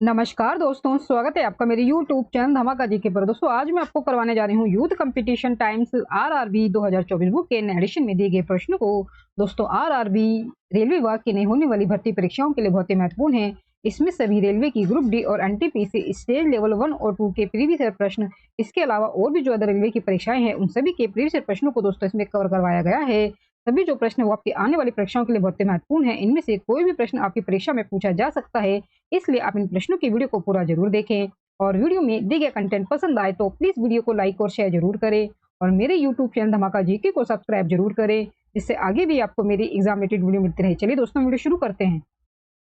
नमस्कार दोस्तों, स्वागत है आपका मेरे YouTube चैनल धमाका जीके पर। दोस्तों आज मैं आपको करवाने जा रही हूँ youth competition times RRB 2024 book के एडिशन में दिए गए प्रश्नों को। दोस्तों आरआरबी रेलवे विभाग की नहीं होने वाली भर्ती परीक्षाओं के लिए बहुत ही महत्वपूर्ण है। इसमें सभी रेलवे की ग्रुप डी और एनटीपीसी स्टेज लेवल 1 और 2 के प्रीवियस ईयर प्रश्न, इसके अलावा और भी जो अदर रेलवे की परीक्षाएं हैं उन सभी के प्रीवियस ईयर प्रश्नों को दोस्तों इसमें कवर करवाया गया है। सभी जो प्रश्न वो आपकी आने वाली परीक्षाओं के लिए बहुत ही महत्वपूर्ण है। इनमें से कोई भी प्रश्न आपकी परीक्षा में पूछा जा सकता है, इसलिए आप इन प्रश्नों की वीडियो को पूरा जरूर देखें। और वीडियो में दिए गए कंटेंट पसंद आए तो प्लीज वीडियो को लाइक और शेयर जरूर करें और मेरे यूट्यूब चैनल धमाका जीके को सब्सक्राइब जरूर करें, जिससे आगे भी आपको मेरी एग्जाम रिलेटेड वीडियो मिलती रहे। चलिए दोस्तों वीडियो शुरू करते हैं।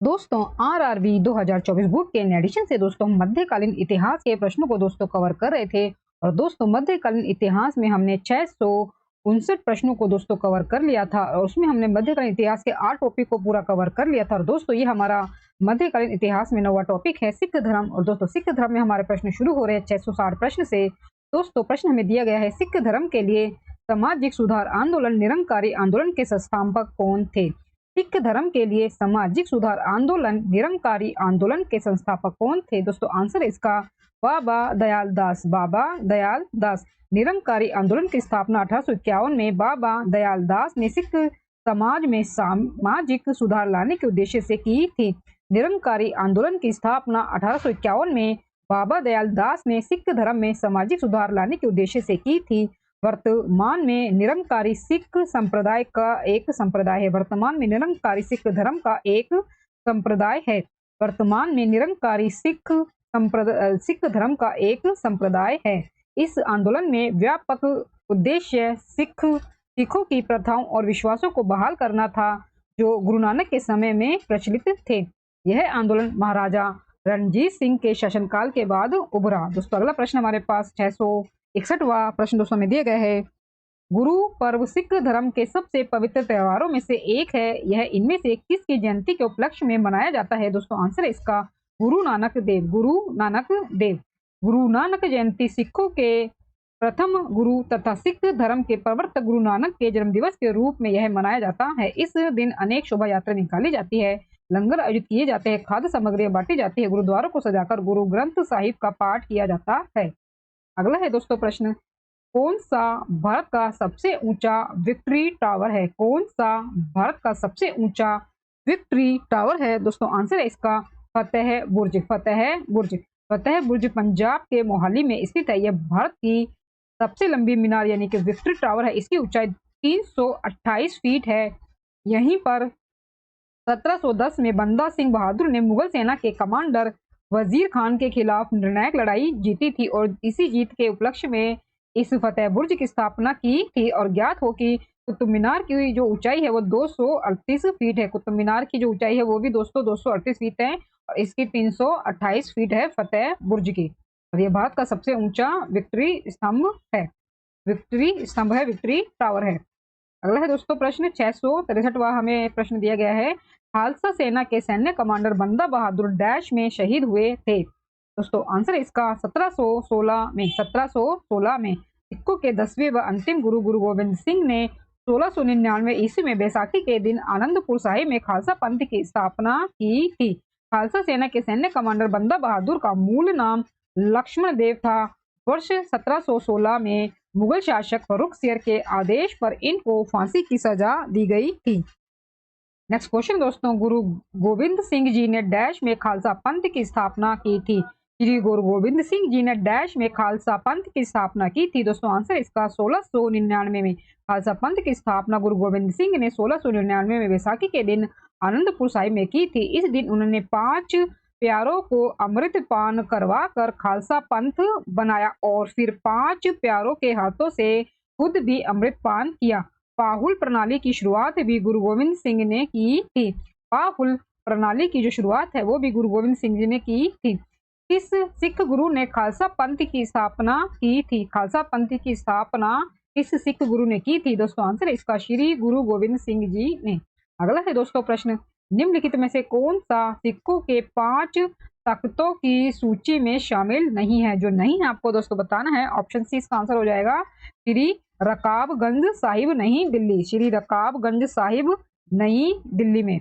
दोस्तों आरआरबी 2024 बुक के एडिशन से दोस्तों हम मध्यकालीन इतिहास के प्रश्नों को दोस्तों कवर कर रहे थे। और दोस्तों मध्यकालीन इतिहास में हमने 659 प्रश्नों को दोस्तों कवर कर लिया था और उसमें हमने मध्यकालीन इतिहास के 8 टॉपिक को पूरा कवर कर लिया था। और दोस्तों ये हमारा मध्यकालीन इतिहास में 9वां टॉपिक है सिख धर्म। और दोस्तों सिख धर्म में हमारे प्रश्न शुरू हो रहे हैं 660 प्रश्न से। दोस्तों प्रश्न हमें दिया गया है, सिख धर्म के लिए सामाजिक सुधार आंदोलन निरंकारी आंदोलन के संस्थापक कौन थे? सिख धर्म के लिए सामाजिक सुधार आंदोलन निरंकारी आंदोलन के संस्थापक कौन थे? दोस्तों आंसर इसका बाबा दयाल दास। बाबा दयाल दास। निरंकारी आंदोलन की स्थापना 1851 में बाबा दयाल दास ने सिख समाज में सामाजिक सुधार लाने के उद्देश्य से की थी। निरंकारी आंदोलन की स्थापना 1851 में बाबा दयाल दास ने सिख धर्म में सामाजिक सुधार लाने के उद्देश्य से की थी। वर्तमान में निरंकारी सिख संप्रदाय का एक संप्रदाय है। वर्तमान में निरंकारी सिख धर्म का एक संप्रदाय है। वर्तमान में निरंकारी सिख धर्म का एक संप्रदाय है। इस आंदोलन में व्यापक उद्देश्य सिखों की प्रथाओं और विश्वासों को बहाल करना था, जो गुरु नानक के समय में प्रचलित थे। यह आंदोलन महाराजा रणजीत सिंह के शासनकाल के बाद उभरा। दोस्तों अगला प्रश्न हमारे पास 661वां प्रश्न दोस्तों में दिए गए है। गुरु पर्व सिख धर्म के सबसे पवित्र त्योहारों में से एक है। यह इनमें से किसकी जयंती के उपलक्ष्य में मनाया जाता है? दोस्तों आंसर है इसका गुरु नानक देव। गुरु नानक देव। गुरु नानक जयंती सिखों के प्रथम गुरु तथा सिख धर्म के प्रवर्तक गुरु नानक के जन्म दिवस के रूप में यह मनाया जाता है। इस दिन अनेक शोभा यात्रा निकाली जाती है, लंगर आयोजित किए जाते हैं, खाद्य सामग्री बांटी जाती है, गुरुद्वारों को सजाकर गुरु ग्रंथ साहिब का पाठ किया जाता है। अगला है दोस्तों प्रश्न, कौन सा भारत का सबसे ऊंचा विक्ट्री टावर है? कौन सा भारत का सबसे ऊंचा विक्ट्री टावर है? दोस्तों आंसर है इसका फतेह बुर्ज। फतेह बुर्ज। फतेह बुर्ज पंजाब के मोहाली में स्थित है। यह भारत की सबसे लंबी मीनार यानी कि विक्ट्री टावर है। इसकी ऊंचाई 328 फीट है। यहीं पर 1710 में बंदा सिंह बहादुर ने मुगल सेना के कमांडर वजीर खान के खिलाफ निर्णायक लड़ाई जीती थी और इसी जीत के उपलक्ष्य में इस फतेह बुर्ज की स्थापना की थी। और ज्ञात हो कि कुतुब मीनार की जो ऊंचाई है वो 238 फीट है। कुतुब मीनार की जो ऊंचाई है वो भी दोस्तों 238 फीट है और इसकी 328 फीट है फतेह बुर्ज की। और ये भारत का सबसे ऊंचा विक्ट्री स्तंभ है। विक्ट्री स्तंभ है, विक्ट्री टावर है। अगला है दोस्तों प्रश्न 663वां हमें प्रश्न दिया गया है, खालसा सेना के सैन्य कमांडर बंदा बहादुर डैश में शहीद हुए थे? दोस्तों आंसर इसका 1716 में सिखों के 10वें व अंतिम गुरु गुरु गोविंद सिंह ने 1699 ईस्वी में बैसाखी के दिन आनंदपुर साहिब में खालसा पंथ की स्थापना की थी। खालसा सेना के सैन्य कमांडर बंदा बहादुर का मूल नाम लक्ष्मण देव था। वर्ष 1716 में मुगल शासक फर्रुख शेर के आदेश पर इनको फांसी की सजा दी गई थी। नेक्स्ट क्वेश्चन दोस्तों, गुरु गोविंद सिंह जी ने डैश में खालसा पंथ की स्थापना की थी? श्री गुरु गोविंद सिंह जी ने डैश में खालसा पंथ की स्थापना की थी? दोस्तों आंसर इसका 1699 में। खालसा पंथ की स्थापना गुरु गोविंद सिंह ने 1699 में बैसाखी के दिन आनंदपुर साहिब में की थी। इस दिन उन्होंने 5 प्यारों को अमृत पान करवा कर खालसा पंथ बनाया और फिर 5 प्यारों के हाथों से खुद भी अमृत पान किया। पाहुल प्रणाली की शुरुआत भी गुरु गोविंद सिंह ने की थी। पाहुल प्रणाली की जो शुरुआत है वो भी गुरु गोविंद सिंह जी ने की थी। किस सिख गुरु ने खालसा पंथ की स्थापना की थी? खालसा पंथ की स्थापना किस सिख गुरु ने की थी? दोस्तों आंसर इसका श्री गुरु गोविंद सिंह जी ने। अगला है दोस्तों प्रश्न, निम्नलिखित में से कौन सा सिखों के 5 तख्तों की सूची में शामिल नहीं है? जो नहीं है आपको दोस्तों बताना है। ऑप्शन सी इसका आंसर हो जाएगा श्री रकाबगंज साहिब नई दिल्ली। श्री रकाबगंज साहिब नई दिल्ली में।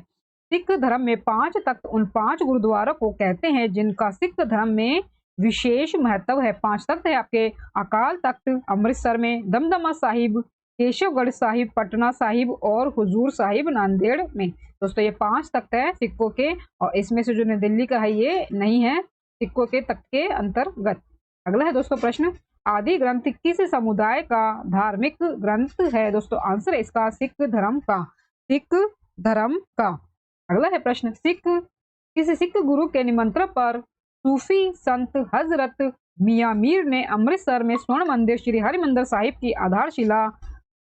सिख धर्म में 5 तख्त उन 5 गुरुद्वारों को कहते हैं जिनका सिख धर्म में विशेष महत्व है। 5 तख्त है आपके अकाल तख्त अमृतसर में, दमदमा साहिब, केशवगढ़ साहिब पटना साहिब और हुजूर साहिब नांदेड़ में। दोस्तों ये 5 तख्त है सिखों के, और इसमें से जो नई दिल्ली का है ये नहीं है सिखों के तख्त के अंतर्गत। अगला है दोस्तों प्रश्न, आदि ग्रंथ किस समुदाय का धार्मिक ग्रंथ है? दोस्तों आंसर है इसका सिख धर्म का, सिख धर्म का। अगला है प्रश्न, किस सिख गुरु के निमंत्रण पर सूफी संत हजरत मियां मीर ने अमृतसर में स्वर्ण मंदिर श्री हरिमंदिर साहिब की आधारशिला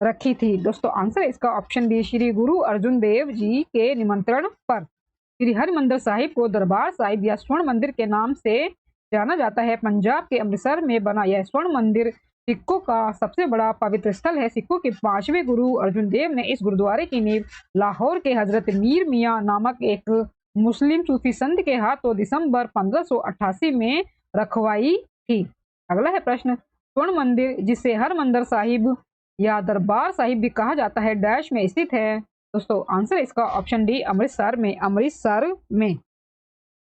रखी थी? दोस्तों आंसर है इसका ऑप्शन बी, श्री गुरु अर्जुन देव जी के निमंत्रण पर। श्री हरिमंदिर साहिब को दरबार साहिब या स्वर्ण मंदिर के नाम से जाना जाता है। पंजाब के अमृतसर में बना यह स्वर्ण मंदिर सिखों का सबसे बड़ा पवित्र स्थल है। सिखों के 5वें गुरु अर्जुन देव ने इस गुरुद्वारे की नींव लाहौर के हजरत मीर मियां नामक एक मुस्लिम सूफी संत के हाथों दिसंबर 1588 में रखवाई थी। अगला है प्रश्न, स्वर्ण मंदिर जिसे हरमंदिर साहिब या दरबार साहिब भी कहा जाता है डैश में स्थित है? दोस्तों आंसर इसका ऑप्शन डी, अमृतसर में, अमृतसर में।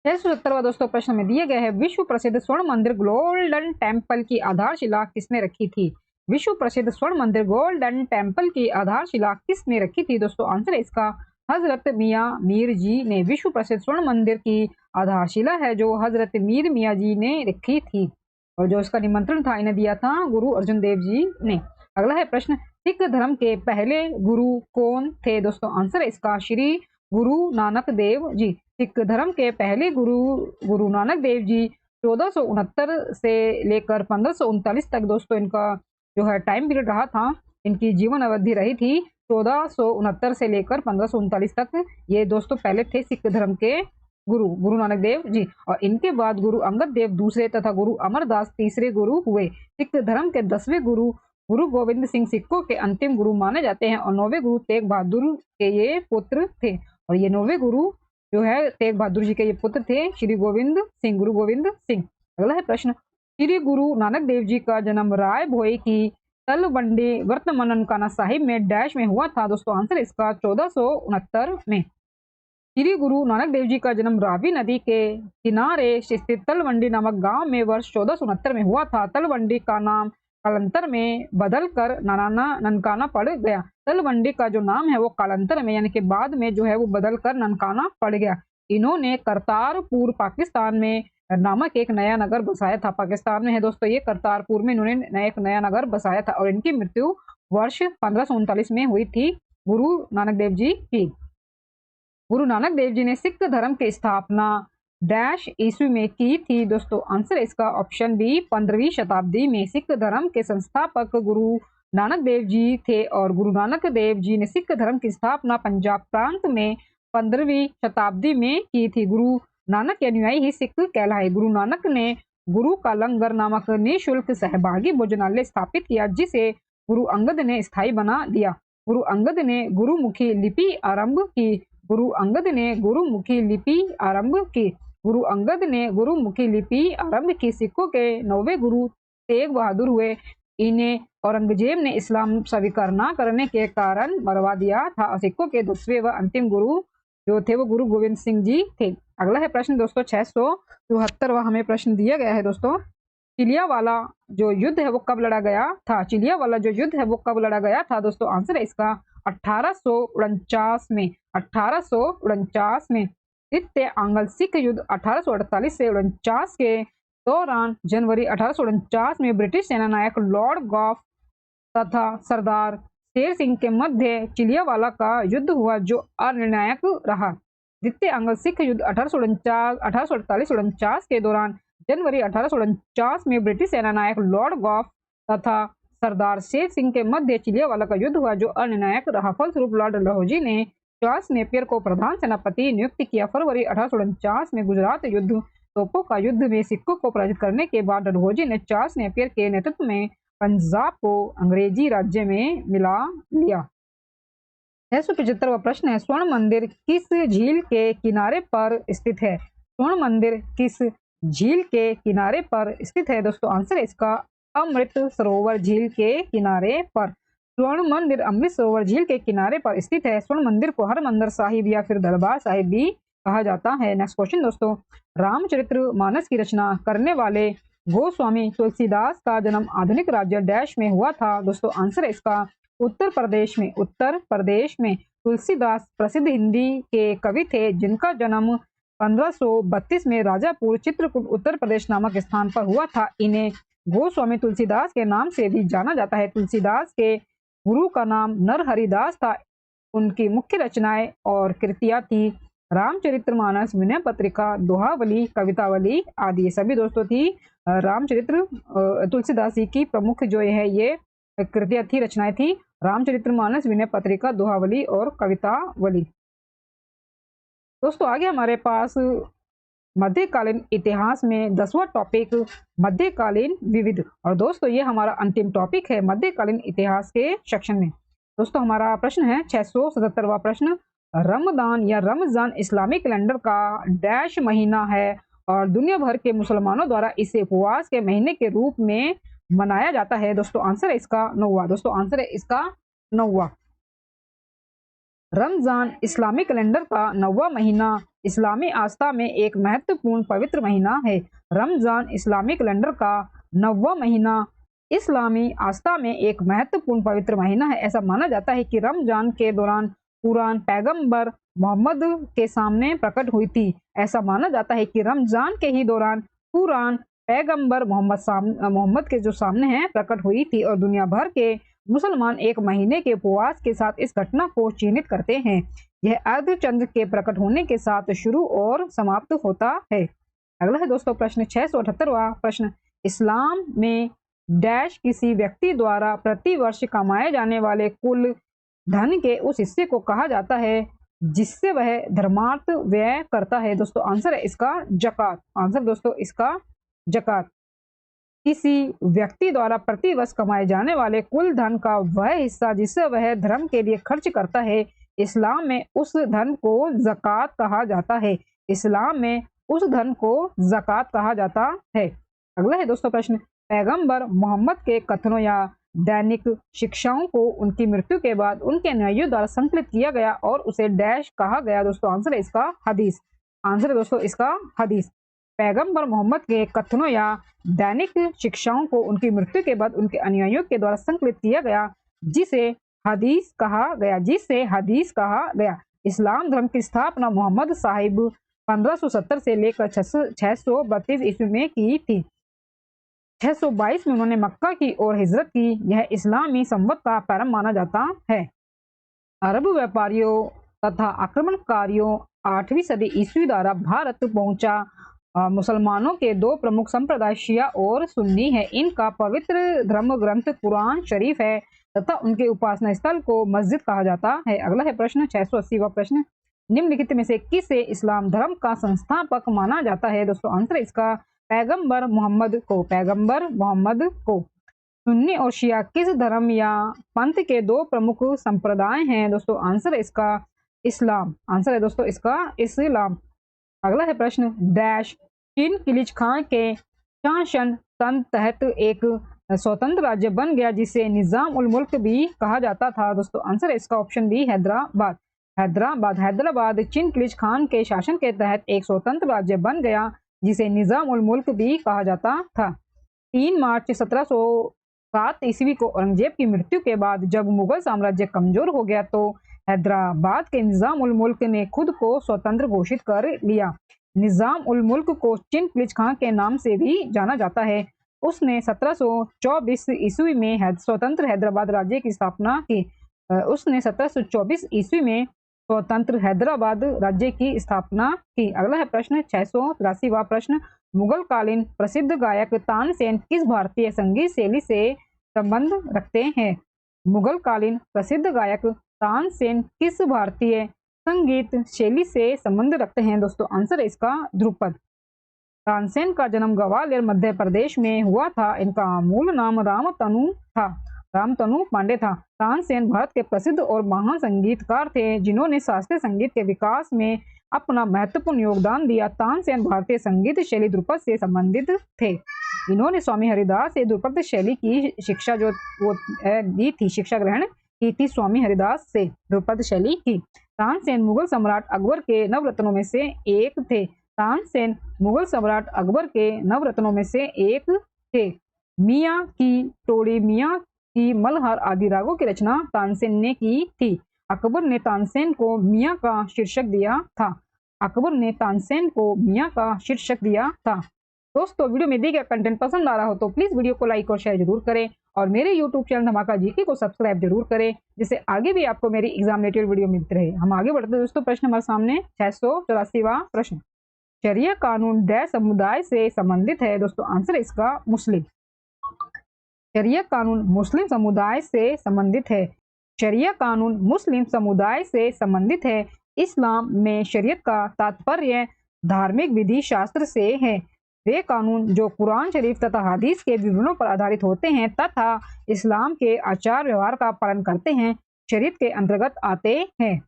670वां दोस्तों प्रश्न में दिए गए हैं, विश्व प्रसिद्ध स्वर्ण मंदिर गोल्डन टेम्पल की आधारशिला किसने रखी थी? विश्व प्रसिद्ध स्वर्ण मंदिर गोल्डन टेम्पल की आधारशिला किसने रखी थी? दोस्तों आंसर इसका हजरत मियां मीर जी ने। विश्व प्रसिद्ध स्वर्ण मंदिर की आधारशिला है जो हजरत मीर मियां जी ने रखी थी, और जो इसका निमंत्रण था इन्हें दिया था गुरु अर्जुन देव जी ने। अगला है प्रश्न, सिख धर्म के पहले गुरु कौन थे? दोस्तों आंसर है इसका श्री गुरु नानक देव जी। सिख धर्म के पहले गुरु नानक देव जी 1469 से लेकर 1539 तक दोस्तों इनका जो है टाइम पीरियड रहा था, इनकी जीवन अवधि रही थी 1469 से लेकर 1539 तक। ये दोस्तों पहले थे सिख धर्म के गुरु नानक देव जी, और इनके बाद गुरु अंगद देव दूसरे तथा गुरु अमरदास तीसरे गुरु हुए। सिख धर्म के 10वें गुरु गोविंद सिंह सिखों के अंतिम गुरु माने जाते हैं, और 9वें गुरु तेग बहादुर के ये पुत्र थे, और ये 9वें गुरु जो है तेग बहादुर जी के ये पुत्र थे श्री गोविंद सिंह, गुरु गोविंद सिंह। अगला है प्रश्न, श्री गुरु नानक देव जी का जन्म राय भोई की तलवंडी वर्तमान ननकाना साहिब में डैश में हुआ था? दोस्तों आंसर इसका 1469 में। श्री गुरु नानक देव जी का जन्म रावी नदी के किनारे स्थित तलवंडी नामक गांव में वर्ष 1469 में हुआ था। तलवंडी का नाम कालांतर में बदलकर ननकाना पड़ गया। तलवंडी का जो नाम है वो कालांतर में यानी कि बाद में जो है वो बदलकर ननकाना पड़ गया। इन्होंने करतारपुर पाकिस्तान में नामक एक नया नगर बसाया था। पाकिस्तान में है दोस्तों ये करतारपुर में इन्होंने एक नया नगर बसाया था, और इनकी मृत्यु वर्ष 1539 में हुई थी गुरु नानक देव जी की। गुरु नानक देव जी ने सिख धर्म की स्थापना डैश ईस्वी में की थी? दोस्तों आंसर इसका ऑप्शन बी, 15वीं शताब्दी में। सिख धर्म के संस्थापक गुरु नानक देव जी थे, और गुरु नानक देव जी ने सिख धर्म की स्थापना पंजाब प्रांत में 15वीं शताब्दी में की थी। गुरु नानक के अनुयायी ही सिख कहलाए। गुरु नानक ने गुरु का लंगर नामक निःशुल्क सहभागी भोजनालय स्थापित किया, जिसे गुरु अंगद ने स्थायी बना दिया। गुरु अंगद ने गुरुमुखी लिपि आरंभ की। गुरु अंगद ने गुरुमुखी लिपि आरंभ की। गुरु अंगद ने गुरुमुखी लिपि आरंभ की। सिखों के 9वें गुरु तेग बहादुर हुए। इन्हें औरंगजेब ने इस्लाम स्वीकार न करने के कारण मरवा दिया था। सिखों के 10वें व अंतिम गुरु जो थे वो गुरु गोविंद सिंह जी थे। अगला है प्रश्न दोस्तों 674वां हमें प्रश्न दिया गया है दोस्तों, चिलियावाला जो युद्ध है वो कब लड़ा गया था? चिलियावाला जो युद्ध है वो कब लड़ा गया था? दोस्तों आंसर है इसका 1849 में। 1849 में। द्वितीय आंग्ल सिख युद्ध 1848 से 49 के दौरान जनवरी 1849 में ब्रिटिश सेना नायक लॉर्ड गॉफ तथा सरदार शेर सिंह के मध्य चिलियावाला का युद्ध हुआ, जो अनिर्णायक रहा। द्वितीय आंग्ल सिख युद्ध 1848-49 के दौरान जनवरी 1849 में ब्रिटिश सेना नायक लॉर्ड गॉफ तथा सरदार शेर सिंह के मध्य चिलियावाला का युद्ध हुआ, जो अनिर्णायक रहा। फलस्वरूप लॉर्ड डलहौजी ने चार्ल्स नेपियर को प्रधान सेनापति नियुक्त किया। फरवरी 1849 में गुजरात युद्ध तोपों का युद्ध में सिखों को पराजित करने के बाद डलहौजी ने चार्ल्स नेपियर के नेतृत्व में पंजाब को अंग्रेजी राज्य में मिला लिया। 675वां प्रश्न है, स्वर्ण मंदिर किस झील के किनारे पर स्थित है? स्वर्ण मंदिर किस झील के किनारे पर स्थित है? दोस्तों आंसर है इसका अमृत सरोवर झील के किनारे पर। स्वर्ण मंदिर अमृत सरोवर झील के किनारे पर स्थित है। स्वर्ण मंदिर को हरमंदिर साहिब या फिर दरबार साहिब भी कहा जाता है। नेक्स्ट क्वेश्चन दोस्तों, रामचरितमानस की रचना करने वाले गोस्वामी तुलसीदास का जन्म आधुनिक राज्य डैश में हुआ था। दोस्तों आंसर है इसका उत्तर प्रदेश में। उत्तर प्रदेश में तुलसीदास प्रसिद्ध हिंदी के कवि थे जिनका जन्म 1532 में राजापुर चित्रकूट उत्तर प्रदेश नामक स्थान पर हुआ था। इन्हें गोस्वामी तुलसीदास के नाम से भी जाना जाता है। तुलसीदास के गुरु का नाम नरहरिदास था। उनकी मुख्य रचनाएं और कृतियां थी रामचरितमानस, विनय पत्रिका, दोहावली, कवितावली आदि। ये सभी दोस्तों थी रामचरित्र तुलसीदास जी की प्रमुख जो है ये कृतियां थी, रचनाएं थी रामचरितमानस, विनय पत्रिका, दोहावली और कवितावली। दोस्तों आगे हमारे पास मध्यकालीन इतिहास में 10वां टॉपिक मध्यकालीन विविध। और दोस्तों ये हमारा अंतिम टॉपिक है मध्यकालीन इतिहास के सेक्शन में। दोस्तों हमारा प्रश्न है 677वां प्रश्न, रमदान या रमजान इस्लामिक कैलेंडर का डैश महीना है और दुनिया भर के मुसलमानों द्वारा इसे उपवास के महीने के रूप में मनाया जाता है। दोस्तों आंसर है इसका 9वां। दोस्तों आंसर है इसका 9वां। रमजान इस्लामिक कैलेंडर का 9वां महीना इस्लामी आस्था में एक महत्वपूर्ण पवित्र महीना है। रमजान इस्लामी कैलेंडर का 9वां महीना इस्लामी आस्था में एक महत्वपूर्ण पवित्र महीना है। ऐसा माना जाता है कि रमजान के दौरान कुरान पैगंबर मोहम्मद के सामने प्रकट हुई थी। ऐसा माना जाता है कि रमजान के ही दौरान कुरान पैगंबर मोहम्मद के जो सामने है प्रकट हुई थी और दुनिया भर के मुसलमान एक महीने के उपवास के साथ इस घटना को चिन्हित करते हैं। यह अर्धचंद्र के प्रकट होने के साथ शुरू और समाप्त होता है। अगला है दोस्तों प्रश्न 678वां प्रश्न, इस्लाम में डैश किसी व्यक्ति द्वारा प्रति वर्ष कमाए जाने वाले कुल धन के उस हिस्से को कहा जाता है जिससे वह धर्मार्थ व्यय करता है। दोस्तों आंसर है इसका जकात। आंसर दोस्तों इसका जकात। किसी व्यक्ति द्वारा प्रति वर्ष कमाए जाने वाले कुल धन का वह हिस्सा जिसे वह धर्म के लिए खर्च करता है, इस्लाम में उस धन को ज़कात कहा जाता है। इस्लाम में उस धन को ज़कात कहा जाता है। अगला है दोस्तों प्रश्न, पैगंबर मोहम्मद के कथनों या दैनिक शिक्षाओं को उनकी मृत्यु के बाद उनके अनुयायियों द्वारा संकलित किया गया और उसे डैश कहा गया। दोस्तों आंसर है इसका हदीस। आंसर है दोस्तों इसका हदीस। पैगंबर मोहम्मद के कथनों या दैनिक शिक्षाओं को उनकी मृत्यु के बाद उनके अनुयायियों के द्वारा संकलित किया गया जिसे हदीस कहा गया। इस्लाम धर्म की स्थापना मोहम्मद साहिब 1570 से लेकर 632 ईस्वी में की थी। 622 में उन्होंने मक्का की ओर हिजरत की। यह इस्लामी संवत का प्रारंभ माना जाता है। अरब व्यापारियों तथा आक्रमणकारियों 8वीं सदी ईस्वी द्वारा भारत पहुंचा। मुसलमानों के दो प्रमुख संप्रदाय शिया और सुन्नी है। इनका पवित्र धर्म ग्रंथ कुरान शरीफ है तथा उनके उपासना स्थल को मस्जिद कहा जाता है। अगला है प्रश्न 680वां प्रश्न, निम्नलिखित में से किसे इस्लाम धर्म का संस्थापक माना जाता है। दोस्तों आंसर इसका पैगंबर मोहम्मद को। सुन्नी और शिया किस धर्म या पंथ के दो प्रमुख संप्रदाय हैं। दोस्तों आंसर इसका इस्लाम। आंसर है दोस्तों इसका इस्लाम। अगला है प्रश्न डैश चिन किलिच खान के शासन तहत एक स्वतंत्र राज्य बन गया जिसे निजाम उल मुल्क भी कहा जाता था। दोस्तों आंसर है इसका ऑप्शन बी हैदराबाद चिन किलिच खान के शासन के तहत एक स्वतंत्र राज्य बन गया जिसे निजाम उल मुल्क भी कहा जाता था। 3 मार्च 1707 ईस्वी को औरंगजेब की मृत्यु के बाद जब मुगल साम्राज्य कमजोर हो गया तो हैदराबाद के निजाम उल मुल्क ने खुद को स्वतंत्र घोषित कर लिया। निजाम उल मुल्क को चिन किलिच खान के नाम से भी जाना जाता है। उसने 1724 ईस्वी में स्वतंत्र हैदराबाद राज्य की स्थापना की। उसने 1724 ईस्वी में स्वतंत्र हैदराबाद राज्य की स्थापना की। अगला है प्रश्न 683वां प्रश्न, मुगल कालीन प्रसिद्ध गायक तानसेन किस भारतीय संगीत शैली से संबंध रखते हैं। मुगल कालीन प्रसिद्ध गायक तानसेन किस भारतीय संगीत शैली से संबंध रखते हैं। दोस्तों आंसर है इसका ध्रुपद। तानसेन का जन्म ग्वालियर मध्य प्रदेश में हुआ था। इनका मूल नाम रामतनु पांडे था। तानसेन भारत के प्रसिद्ध और महान संगीतकार थे जिन्होंने शास्त्रीय संगीत के विकास में अपना महत्वपूर्ण योगदान दिया। तानसेन भारतीय संगीत शैली ध्रुपद से संबंधित थे। इन्होंने स्वामी हरिदास से ध्रुपद शैली की शिक्षा जो वो दी थी, शिक्षा ग्रहण की थी स्वामी हरिदास से ध्रुपद शैली की। तानसेन मुगल सम्राट अकबर के नवरत्नों में से एक थे। तानसेन मुगल सम्राट अकबर के नवरत्नों में से एक थे। मियाँ की टोड़ी, मियाँ की मल्हार आदि रागों की रचना तानसेन ने की थी। अकबर ने तानसेन को मियाँ का शीर्षक दिया था। अकबर ने तानसेन को मियाँ का शीर्षक दिया था। दोस्तों, वीडियो में दिया गया कंटेंट पसंद आ रहा हो तो प्लीज वीडियो को लाइक और शेयर जरूर करें और मेरे यूट्यूब चैनल धमाका जीके को सब्सक्राइब जरूर करें, जिससे आगे भी आपको मेरी एग्जाम रिलेटेड वीडियो मिलती रहे। हम आगे बढ़ते हैं दोस्तों। प्रश्न हमारे सामने 684वां प्रश्न, शरिया कानून डैश समुदाय से संबंधित है। दोस्तों, आंसर इसका मुस्लिम। शरिया कानून मुस्लिम समुदाय से संबंधित है। शरिया कानून मुस्लिम समुदाय से संबंधित है। इस्लाम में शरीयत का तात्पर्य धार्मिक विधि शास्त्र से है। वे कानून जो कुरान शरीफ तथा हदीस के विवरणों पर आधारित होते हैं तथा इस्लाम के आचार व्यवहार का पालन करते हैं, शरीयत के अंतर्गत आते हैं।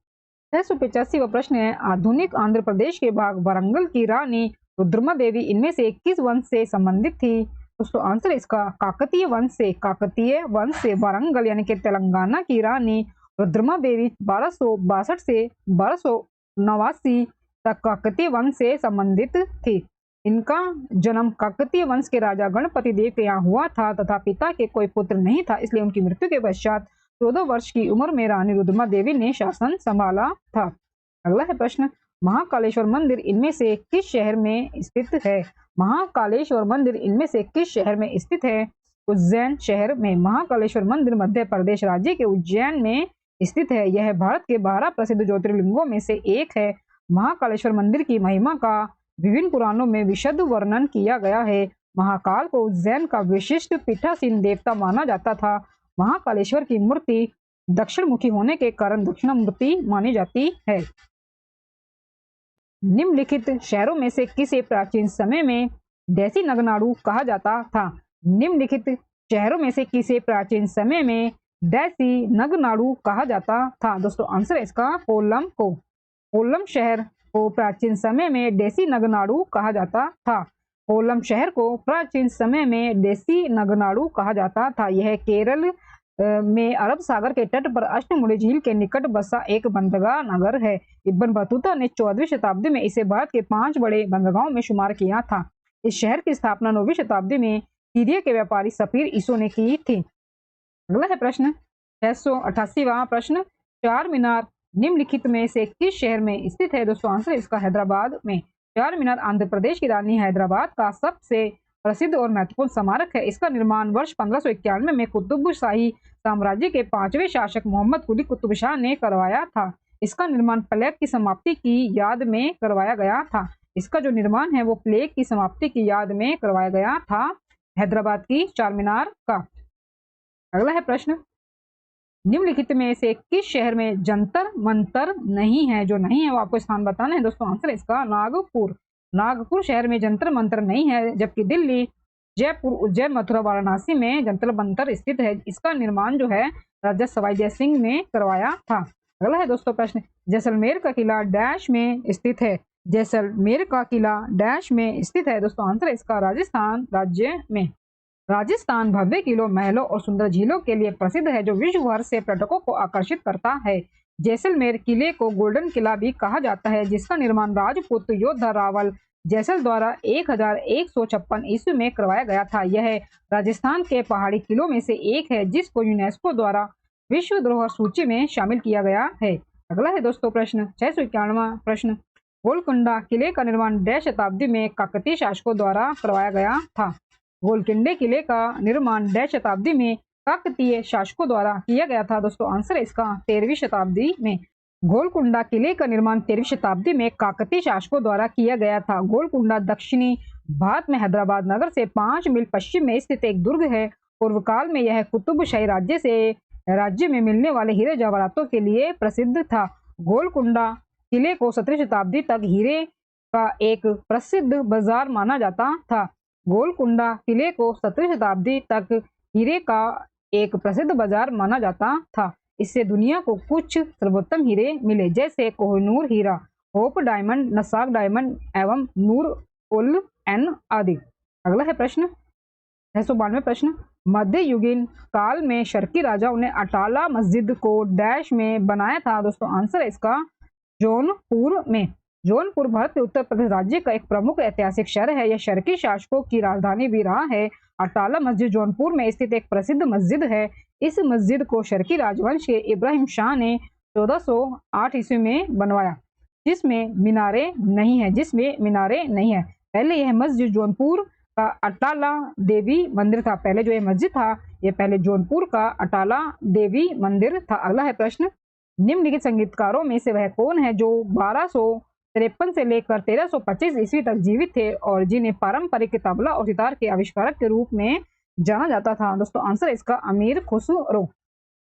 685वां प्रश्न है, आधुनिक आंध्र प्रदेश के भाग वरंगल की रानी रुद्रमा देवी इनमें से किस वंश से संबंधित थी। दोस्तों, आंसर इसका काकतीय वंश से। काकतीय वंश से वरंगल यानी कि तेलंगाना की रानी रुद्रमा देवी 1262 से 1289 तक काकतीय वंश से संबंधित थी। इनका जन्म काकतीय वंश के राजा गणपति देव के यहाँ हुआ था तथा पिता के कोई पुत्र नहीं था, इसलिए उनकी मृत्यु के पश्चात 14 वर्ष की उम्र में रानी रुद्रमा देवी ने शासन संभाला था। अगला है प्रश्न, महाकालेश्वर मंदिर इनमें से किस शहर में स्थित है। महाकालेश्वर मंदिर इनमें से किस शहर में स्थित है। उज्जैन शहर में। महाकालेश्वर मंदिर मध्य प्रदेश राज्य के उज्जैन में स्थित है। यह भारत के 12 प्रसिद्ध ज्योतिर्लिंगों में से एक है। महाकालेश्वर मंदिर की महिमा का विभिन्न पुराणों में विशद वर्णन किया गया है। महाकाल को उज्जैन का विशिष्ट पीठासीन देवता माना जाता था। महाकालेश्वर की मूर्ति दक्षिण मुखी होने के कारण दक्षिणामूर्ति मानी जाती है। निम्नलिखित शहरों में से किसे प्राचीन समय में देसी नगनाडु कहा जाता था। निम्नलिखित शहरों में से किसे प्राचीन समय में देसी नगनाडु कहा जाता था। दोस्तों, आंसर इसका कोल्लम को। कोल्लम शहर को प्राचीन समय में देसी नगनाडु कहा जाता था। कोल्लम शहर को प्राचीन समय में देसी नगनाडु कहा जाता था। यह केरल में अरब सागर के तट पर अष्टमुड़ी झील के निकट बसा एक बंदरगाह नगर है। इब्न बतूता ने 14वीं शताब्दी में इसे भारत के 5 बड़े बंदरगाहों में शुमार किया था। इस शहर की स्थापना 9वीं शताब्दी में सीरिया के व्यापारी सफीर ईसो ने की थी। अगला है प्रश्न 688वां प्रश्न, चार मीनार निम्नलिखित में से किस शहर में स्थित है। दोस्तों, आंसर इसका हैदराबाद में। चार मीनार आंध्र प्रदेश की रानी हैदराबाद का सबसे प्रसिद्ध और महत्वपूर्ण स्मारक है। इसका निर्माण वर्ष 1591 में कुतुब शाही साम्राज्य के 5वें शासक मोहम्मद कुली कुतुब शाह ने करवाया था। इसका निर्माण प्लेग की समाप्ति की याद में करवाया गया था। इसका जो निर्माण है वो प्लेग की समाप्ति की याद में करवाया गया था, हैदराबाद की चार मीनार का। अगला है प्रश्न, निम्नलिखित में से किस शहर में जंतर मंतर नहीं है। जो नहीं है वो आपको स्थान बताना है। दोस्तों, आंसर इसका नागपुर। नागपुर शहर में जंतर मंतर नहीं है, जबकि दिल्ली, जयपुर, उज्जैन, मथुरा, वाराणसी में जंतर मंतर स्थित है। इसका निर्माण जो है राजा सवाई जय सिंह ने करवाया था। अगला है दोस्तों प्रश्न, जैसलमेर का किला डैश में स्थित है। जैसलमेर का किला डैश में स्थित है। दोस्तों, आंसर इसका राजस्थान राज्य में। राजस्थान भव्य किलों, महलों और सुंदर झीलों के लिए प्रसिद्ध है, जो विश्व भर से पर्यटकों को आकर्षित करता है। जैसलमेर किले को गोल्डन किला भी कहा जाता है, जिसका निर्माण राजपूत योद्धा रावल जैसल द्वारा 1156 ईस्वी में करवाया गया था। यह राजस्थान के पहाड़ी किलों में से एक है, जिसको यूनेस्को द्वारा विश्व धरोहर सूची में शामिल किया गया है। अगला है दोस्तों प्रश्न 691वां प्रश्न, गोलकुंडा किले का निर्माण डैश शताब्दी में काकतीय शासकों द्वारा करवाया गया था। गोलकुंडे किले का निर्माण डैश शताब्दी में काकतीय शासकों द्वारा किया गया था। दोस्तों, आंसर इसका 13वीं शताब्दी में। गोलकुंडा किले का निर्माण 13वीं शताब्दी में काकतीय शासकों द्वारा किया गया था। गोलकुंडा दक्षिणी भारत में हैदराबाद नगर से 5 मील पश्चिम में स्थित एक दुर्ग है। पूर्व काल में यह कुतुब शाही राज्य में मिलने वाले हीरे जवाहरातों के लिए प्रसिद्ध था। गोलकुंडा किले को 17वीं शताब्दी तक हीरे का एक प्रसिद्ध बाजार माना जाता था। गोलकुंडा किले को 17वीं शताब्दी तक हीरे का एक प्रसिद्ध बाजार माना जाता था। इससे दुनिया को कुछ सर्वोत्तम हीरे मिले, जैसे कोहिनूर हीरा, होप डायमंड, नसाक डायमंड एवं नूर उल एन आदि। अगला है प्रश्न 692 प्रश्न, मध्ययुगीन काल में शर्की राजाओं ने अटाला मस्जिद को डैश में बनाया था। दोस्तों आंसर है इसका जौनपुर में। जौनपुर भारत के उत्तर प्रदेश राज्य का एक प्रमुख ऐतिहासिक शहर है। यह शर्की शासकों की राजधानी भी रहा है। अटाला मस्जिद जौनपुर में स्थित एक प्रसिद्ध मस्जिद है। इस मस्जिद को शर्की राजवंश के इब्राहिम शाह ने 1408 ईस्वी में बनवाया, जिसमें मीनारे नहीं है। पहले यह मस्जिद जौनपुर का अटाला देवी मंदिर था। पहले जो ये मस्जिद था, ये पहले जौनपुर का अटाला देवी मंदिर था। अगला है प्रश्न, निम्नलिखित संगीतकारों में से वह कौन है जो 1253 से लेकर 1325 ईस्वी तक जीवित थे और जिन्हें पारंपरिक तबला और सितार के आविष्कारक के रूप में जाना जाता था। दोस्तों आंसर इसका अमीर खुसरो।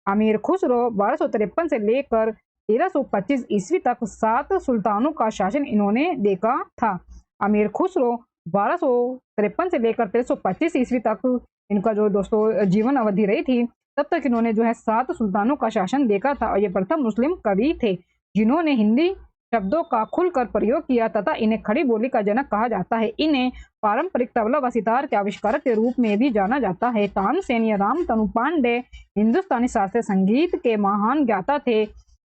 अमीर खुसरो 1253 से लेकर 1325 ईस्वी तक 7 सुल्तानों का शासन इन्होंने देखा था। अमीर खुसरो 1253 से लेकर 1325 ईस्वी तक इनका जो दोस्तों जीवन अवधि रही थी, तब तक इन्होंने जो है 7 सुल्तानों का शासन देखा था और ये प्रथम मुस्लिम कवि थे जिन्होंने हिंदी शब्दों का खुलकर प्रयोग किया तथा इन्हें खड़ी बोली का जनक कहा जाता है। इन्हें पारंपरिक तबला व सितार के आविष्कारक के रूप में भी जाना जाता है। तानसेन या रामतनु पांडे हिंदुस्तानी शास्त्रीय संगीत के महान ज्ञाता थे।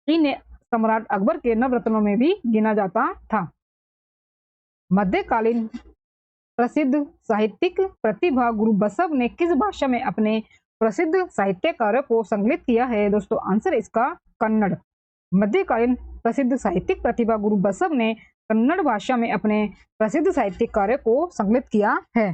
इन्हें सम्राट अकबर के नवरत्नों में भी गिना जाता था। मध्यकालीन प्रसिद्ध साहित्यिक प्रतिभा गुरु बसव ने किस भाषा में अपने प्रसिद्ध साहित्य कार्य को संकलित किया है। दोस्तों आंसर इसका कन्नड़। मध्यकालीन प्रसिद्ध साहित्यिक प्रतिभा गुरु बसव ने कन्नड़ भाषा में अपने प्रसिद्ध साहित्यिक कार्य को संकलित किया है।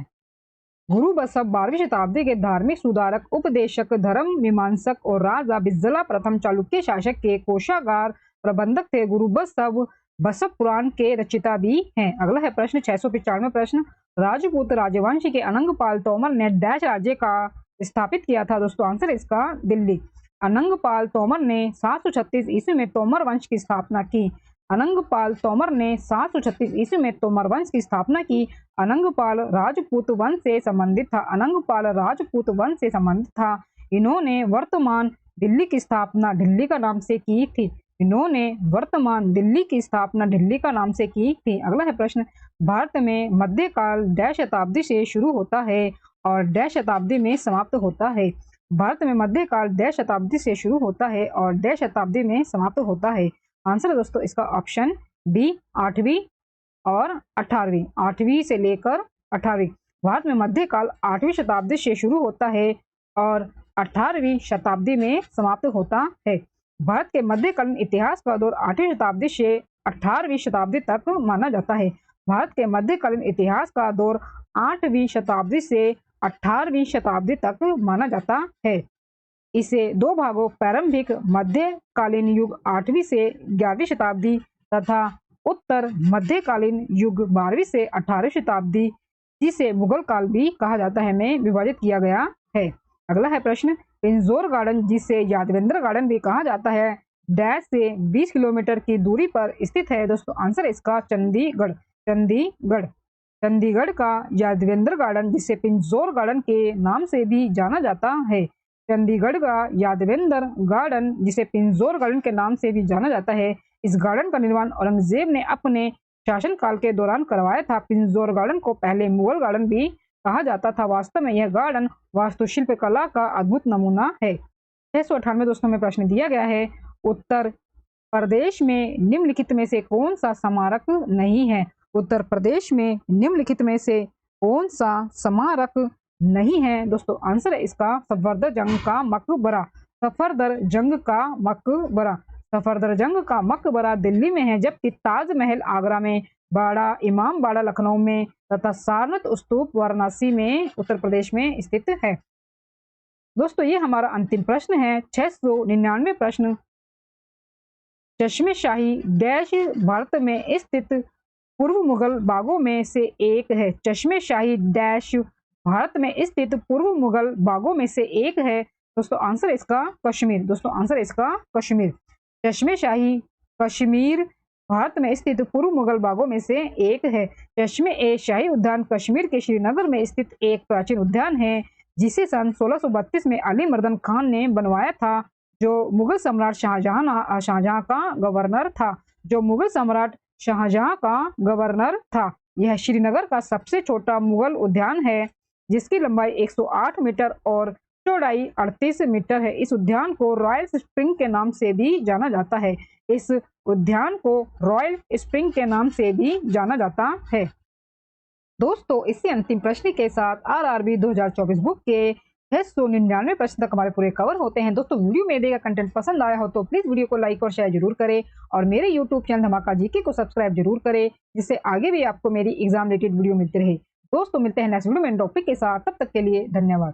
गुरु बसव 12वीं शताब्दी के धार्मिक सुधारक, उपदेशक, धर्म मीमांसक और राजा बिज्जला प्रथम चालुक्य शासक के कोषागार प्रबंधक थे। गुरु बसव बसव पुराण के रचिता भी हैं। अगला है प्रश्न 695 प्रश्न, राजपूत राजवंश के अनंगपाल तोमर ने डैश राज्य का स्थापित किया था। दोस्तों आंसर इसका दिल्ली। अनंगपाल तोमर ने 736 ईस्वी में तोमर वंश की स्थापना की। अनंगपाल तोमर ने 736 ईस्वी में तोमर वंश की स्थापना की। अनंगपाल राजपूत वंश से संबंधित था। अनंगपाल राजपूत वंश से संबंधित था। इन्होंने वर्तमान दिल्ली की स्थापना ढिल्ली का नाम से की थी। इन्होंने वर्तमान दिल्ली की स्थापना ढिल्ली का नाम से की थी। अगला है प्रश्न, भारत में मध्यकाल डैश शताब्दी से शुरू होता है और डैश शताब्दी में समाप्त होता है। भारत में मध्यकाल डैश शताब्दी से शुरू होता है और डैश शताब्दी में समाप्त होता है। आंसर है दोस्तों इसका ऑप्शन बी 8वीं और 18वीं। 8वीं से लेकर 18वीं। भारत में मध्यकाल 8वीं शताब्दी से शुरू होता है और 18वीं शताब्दी में समाप्त होता है। भारत के मध्यकालीन इतिहास का दौर 8वीं शताब्दी से 18वीं शताब्दी तक माना जाता है। भारत के मध्यकालीन इतिहास का दौर 8वीं शताब्दी से 18वीं शताब्दी तक माना जाता है। इसे दो भागों प्रारंभिक मध्यकालीन युग 8वीं से 11वीं शताब्दी तथा उत्तर मध्यकालीन युग 12वीं से 18वीं शताब्दी, जिसे मुगल काल भी कहा जाता है, में विभाजित किया गया है। अगला है प्रश्न, पिंजौर गार्डन, जिसे यादवेंद्र गार्डन भी कहा जाता है, डैश से 20 किलोमीटर की दूरी पर स्थित है। दोस्तों आंसर इसका चंडीगढ़। चंडीगढ़। चंडीगढ़ का यादवेंद्र गार्डन, जिसे पिंजौर गार्डन के नाम से भी जाना जाता है, चंडीगढ़ का यादवेंद्र गार्डन, जिसे पिंजौर गार्डन के नाम से भी जाना जाता है, इस गार्डन का निर्माण औरंगजेब ने अपने शासनकाल के दौरान करवाया था। पिंजौर गार्डन को पहले मुगल गार्डन भी कहा जाता था। वास्तव में यह गार्डन वास्तुशिल्प कला का अद्भुत नमूना है। 698 दोस्तों में प्रश्न दिया गया है, उत्तर प्रदेश में निम्नलिखित में से कौन सा स्मारक नहीं है। उत्तर प्रदेश में निम्नलिखित में से कौन सा स्मारक नहीं है। दोस्तों आंसर है इसका सफदरजंग का मकबरा। सफदरजंग का मकबरा। सफदरजंग का मकबरा दिल्ली में है, जबकि ताजमहल आगरा में, बाड़ा इमाम बाड़ा लखनऊ में तथा सारनाथ स्तूप वाराणसी में उत्तर प्रदेश में स्थित है। दोस्तों ये हमारा अंतिम प्रश्न है 699 प्रश्न। चश्मे शाही डैश भारत में स्थित पूर्व मुगल बागों में से एक है। चश्मे शाही डैश भारत में स्थित पूर्व मुगल बागों में से एक है। दोस्तों आंसर इसका कश्मीर। दोस्तों आंसर इसका कश्मीर। चश्मे शाही कश्मीर भारत में स्थित पूर्व मुगल बागों में से एक है। चश्मे ए शाही उद्यान कश्मीर के श्रीनगर में स्थित एक प्राचीन उद्यान है, जिसे सन 1632 में अली मर्दन खान ने बनवाया था, जो मुगल सम्राट शाहजहां का गवर्नर था। जो मुगल सम्राट शाहजहां का गवर्नर था। यह श्रीनगर का सबसे छोटा मुगल उद्यान है, जिसकी लंबाई 108 मीटर और चौड़ाई 38 मीटर है। इस उद्यान को रॉयल स्प्रिंग के नाम से भी जाना जाता है। इस उद्यान को रॉयल स्प्रिंग के नाम से भी जाना जाता है। दोस्तों, इसी अंतिम प्रश्न के साथ आरआरबी 2024 बुक के 699 प्रश्न तक हमारे पूरे कवर होते हैं। दोस्तों, वीडियो में दिया कंटेंट पसंद आया हो तो प्लीज वीडियो को लाइक और शेयर जरूर करें और मेरे यूट्यूब चैनल धमाका जीके को सब्सक्राइब जरूर करें, जिससे आगे भी आपको मेरी एग्जाम रिलेटेड वीडियो मिलती रहे। दोस्तों, मिलते हैं नेक्स्ट वीडियो में टॉपिक के साथ। तब तक के लिए धन्यवाद।